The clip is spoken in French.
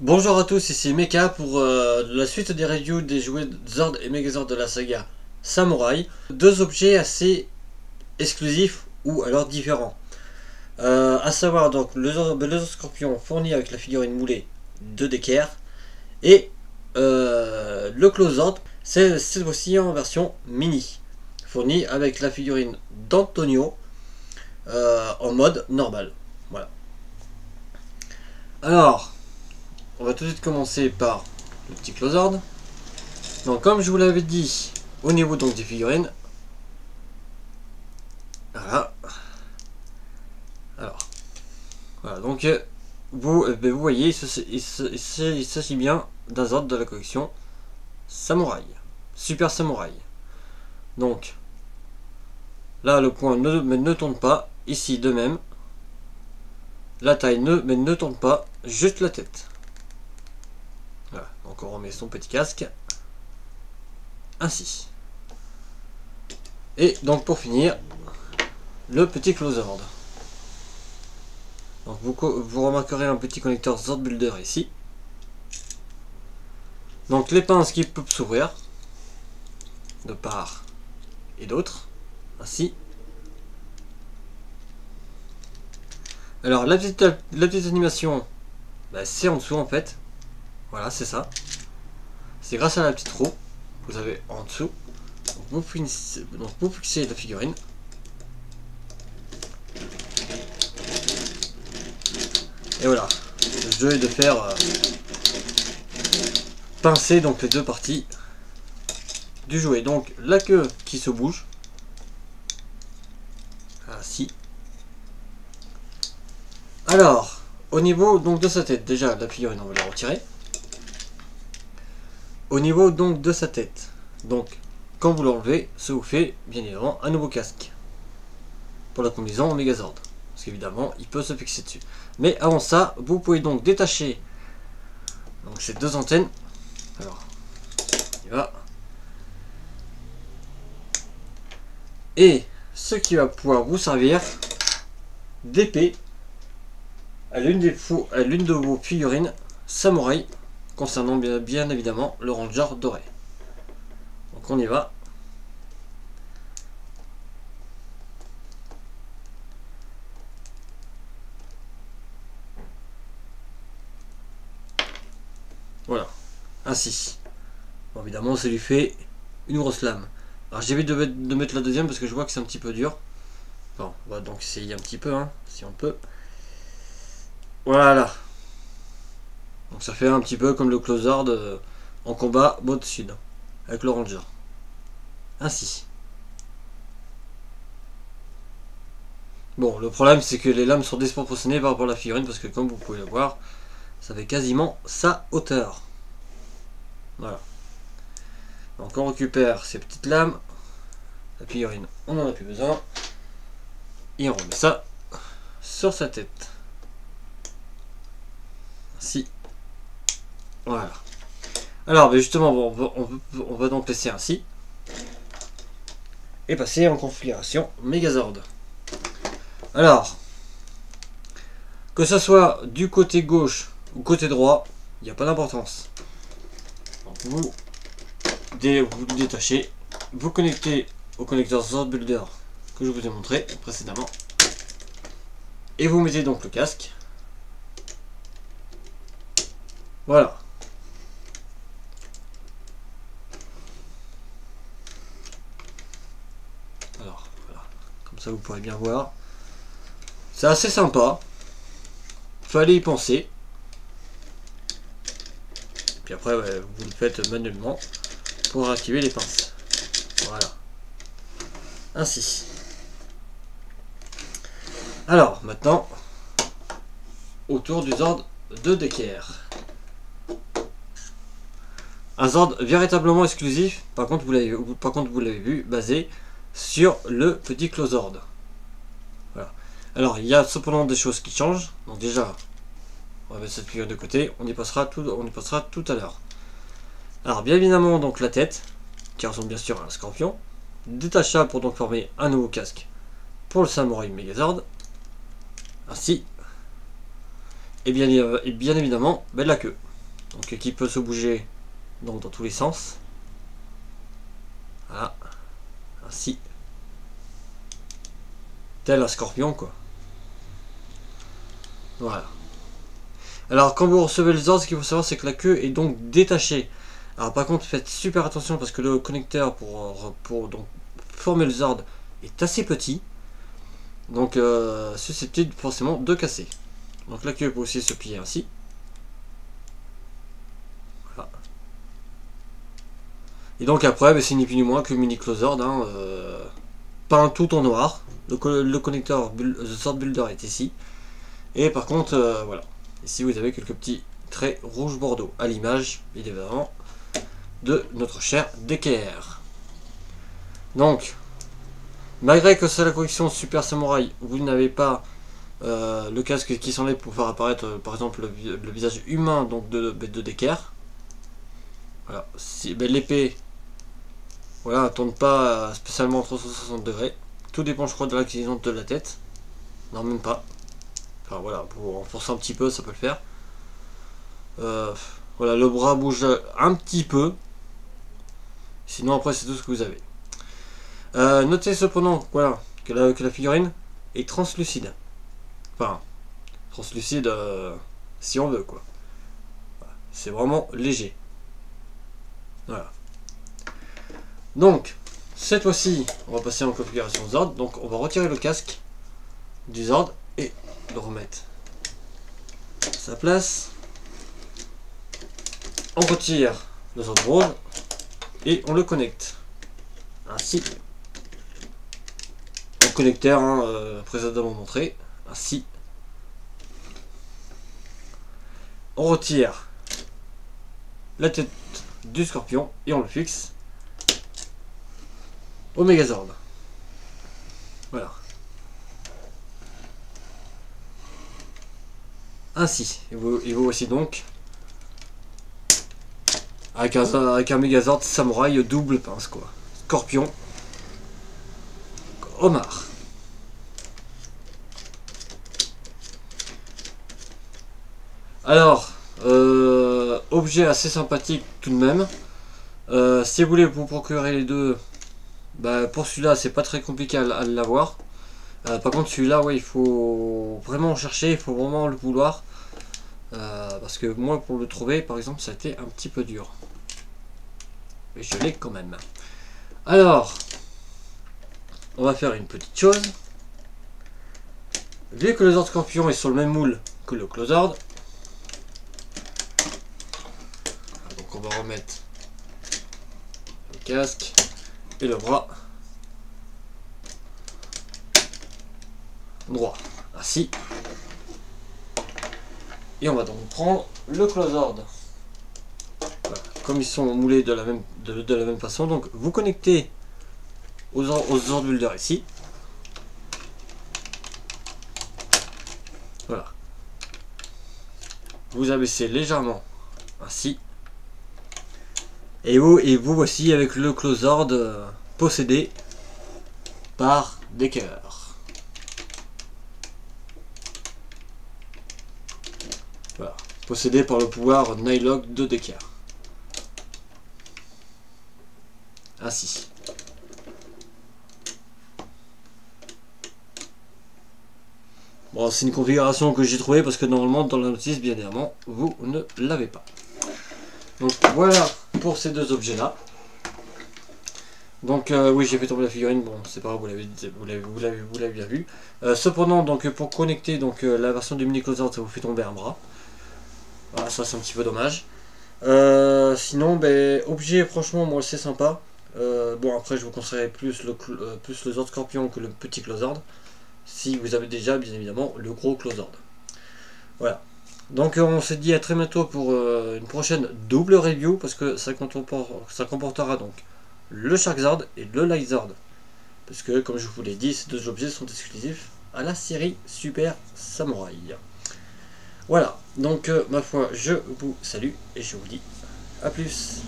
Bonjour à tous, ici Mecha pour la suite des reviews des jouets Zord et Megazord de la saga Samurai. Deux objets assez exclusifs ou alors différents. À savoir donc le Zord Scorpion fourni avec la figurine moulée de Decker et le Closord, c'est cette fois-ci en version mini, fourni avec la figurine d'Antonio en mode normal. Voilà. Alors, on va tout de suite commencer par le petit Closord. Donc comme je vous l'avais dit, au niveau donc des figurines, voilà. Alors, voilà, donc vous voyez, il s'agit bien d'un Zord de la collection Samurai, Super Samurai. Donc, là le point ne tourne pas, ici de même. La taille ne tourne pas, juste la tête. Voilà, donc on remet son petit casque. Ainsi. Et donc pour finir, le petit Closord. Donc vous remarquerez un petit connecteur Zord Builder ici. Donc les pinces qui peuvent s'ouvrir de part et d'autre. Ainsi. Alors la petite animation, bah, c'est en dessous en fait. Voilà, c'est ça. C'est grâce à la petite roue que vous avez en dessous. Donc vous fixez la figurine. Et voilà. Le jeu est de faire pincer donc les deux parties du jouet. Donc la queue qui se bouge. Ainsi. Alors, au niveau donc de sa tête, déjà la figurine on va la retirer. Au niveau donc de sa tête, donc quand vous l'enlevez, ça vous fait bien évidemment un nouveau casque pour la combinaison Megazord, parce qu'évidemment il peut se fixer dessus. Mais avant ça, vous pouvez donc détacher donc ces deux antennes. Alors, il va. Et ce qui va pouvoir vous servir d'épée à l'une de vos figurines Samurai, concernant bien évidemment le Ranger doré. Donc on y va. Voilà, ainsi. Bon, évidemment ça lui fait une grosse lame. Alors j'évite de mettre la deuxième parce que je vois que c'est un petit peu dur. Bon, on va donc essayer un petit peu, hein, si on peut. Voilà. Donc ça fait un petit peu comme le Closord en combat mode sud, avec le Ranger. Ainsi. Bon, le problème c'est que les lames sont disproportionnées par rapport à la figurine, parce que comme vous pouvez le voir, ça fait quasiment sa hauteur. Voilà. Donc on récupère ces petites lames. La figurine, on n'en a plus besoin. Et on remet ça sur sa tête. Ainsi. Voilà. Alors, justement, on va donc laisser ainsi. Et passer en configuration Megazord. Alors, que ce soit du côté gauche ou côté droit, il n'y a pas d'importance. Vous le détachez, vous connectez au connecteur Zord Builder que je vous ai montré précédemment. Et vous mettez donc le casque. Voilà. Alors, voilà. Comme ça vous pourrez bien voir. C'est assez sympa. Fallait y penser. Puis après, ouais, vous le faites manuellement pour activer les pinces. Voilà. Ainsi. Alors, maintenant, autour du Zord de Decker. Un Zord véritablement exclusif, par contre vous l'avez vu, basé sur le petit Closord. Voilà. Alors il y a cependant des choses qui changent. Donc déjà, on va mettre cette figure de côté, on y passera tout à l'heure. Alors bien évidemment donc la tête, qui ressemble bien sûr à un scorpion, détachable pour donc former un nouveau casque pour le Samurai Megazord. Ainsi. Et bien évidemment, la queue. donc qui peut se bouger donc dans tous les sens. Voilà, ainsi, tel un scorpion quoi. Voilà. Alors quand vous recevez le Zord, ce qu'il faut savoir c'est que la queue est donc détachée. Alors par contre faites super attention parce que le connecteur pour donc former le Zord est assez petit. Donc susceptible forcément de casser. Donc la queue peut aussi se plier ainsi. Voilà. Et donc après c'est ni plus ni moins que le mini Closord, hein, peint tout en noir. Le connecteur Zord Builder est ici. Et par contre voilà. Ici vous avez quelques petits traits rouge bordeaux à l'image évidemment de notre cher DKR. Donc malgré que c'est la collection Super Samurai, vous n'avez pas le casque qui s'enlève pour faire apparaître par exemple le visage humain donc de DKR. Voilà. Si, l'épée voilà, ne tourne pas spécialement à 360 degrés. Tout dépend je crois de l'acquisition de la tête. Non même pas. Enfin voilà, pour renforcer un petit peu ça peut le faire. Voilà, le bras bouge un petit peu. Sinon après c'est tout ce que vous avez. Notez cependant voilà, que la figurine est translucide. Enfin, translucide si on veut quoi. Voilà. C'est vraiment léger. Voilà. Donc, cette fois-ci, on va passer en configuration Zord. Donc on va retirer le casque du Zord et le remettre à sa place. On retire le Zord rose et on le connecte. Ainsi. Au connecteur précédemment montré. Ainsi. On retire la tête du scorpion et on le fixe au Megazord. Voilà. Ainsi. Et vous voici donc avec un Megazord Samouraï double pince quoi. Scorpion. Homard. Alors, objet assez sympathique tout de même. Si vous voulez vous procurer les deux, bah, pour celui-là c'est pas très compliqué à l'avoir. Par contre celui-là ouais, il faut vraiment chercher, il faut vraiment le vouloir. Parce que moi pour le trouver par exemple ça a été un petit peu dur. Mais je l'ai quand même. Alors, on va faire une petite chose. Vu que le Zord Scorpion est sur le même moule que le Closord, donc on va remettre le casque et le bras droit, ainsi. Et on va donc prendre le Closord. Voilà. Comme ils sont moulés de la même façon, donc vous connectez aux Zord Builder ici. Voilà. Vous abaissez légèrement ainsi. Et vous voici avec le Closord possédé par DKR. Voilà. Possédé par le pouvoir Nightlock de DKR. Ainsi. Bon, c'est une configuration que j'ai trouvée parce que normalement dans la notice, bien évidemment, vous ne l'avez pas. Donc voilà pour ces deux objets là. Donc oui, j'ai fait tomber la figurine, bon c'est pas grave, vous l'avez bien vu. Cependant donc pour connecter donc la version du mini Closord, ça vous fait tomber un bras. Voilà, ça c'est un petit peu dommage. Sinon ben, objet franchement moi c'est sympa. Bon après je vous conseillerais plus le Zord Scorpion que le petit Closord. Si vous avez déjà bien évidemment le gros Closord. Voilà. Donc on se dit à très bientôt pour une prochaine double review parce que ça comportera donc le Shark Zord et le Light Zord. Parce que comme je vous l'ai dit, ces deux objets sont exclusifs à la série Super Samurai. Voilà, donc ma foi je vous salue et je vous dis à plus.